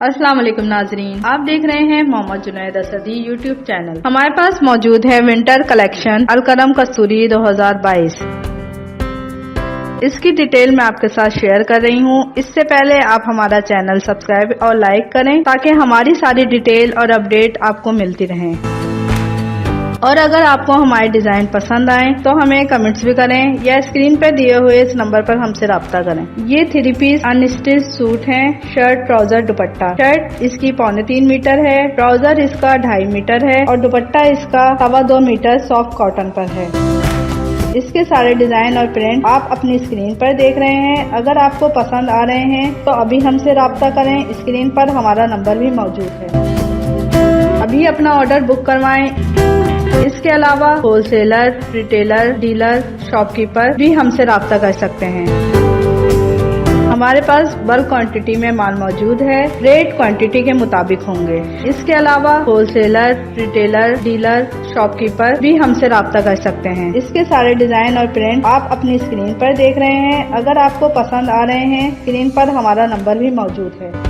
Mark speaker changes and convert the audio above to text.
Speaker 1: अस्सलाम वालेकुम नाजरीन, आप देख रहे हैं मोहम्मद जुनैद असदी यूट्यूब चैनल। हमारे पास मौजूद है विंटर कलेक्शन अलकरम कस्तूरी 2022। इसकी डिटेल मैं आपके साथ शेयर कर रही हूँ। इससे पहले आप हमारा चैनल सब्सक्राइब और लाइक करें ताकि हमारी सारी डिटेल और अपडेट आपको मिलती रहें। और अगर आपको हमारे डिजाइन पसंद आए तो हमें कमेंट्स भी करें या स्क्रीन पर दिए हुए इस नंबर पर हमसे राब्ता करें। ये 3 पीस अनस्टिच सूट हैं, शर्ट, ट्राउजर, दुपट्टा। शर्ट इसकी 3.25 मीटर है, ट्राउजर इसका 2.5 मीटर है और दुपट्टा इसका 2.25 मीटर सॉफ्ट कॉटन पर है। इसके सारे डिजाइन और प्रिंट आप अपनी स्क्रीन पर देख रहे हैं। अगर आपको पसंद आ रहे हैं तो अभी हमसे राब्ता करें। स्क्रीन पर हमारा नंबर भी मौजूद है, अभी अपना ऑर्डर बुक करवाएं। इसके अलावा होलसेलर, रिटेलर, डीलर, शॉपकीपर भी हमसे राब्ता कर सकते हैं। हमारे पास बल्क क्वांटिटी में माल मौजूद है, रेट क्वांटिटी के मुताबिक होंगे। इसके अलावा होलसेलर, रिटेलर, डीलर, शॉपकीपर भी हमसे राब्ता कर सकते हैं। इसके सारे डिजाइन और प्रिंट आप अपनी स्क्रीन पर देख रहे हैं। अगर आपको पसंद आ रहे हैं, स्क्रीन पर हमारा नंबर भी मौजूद है।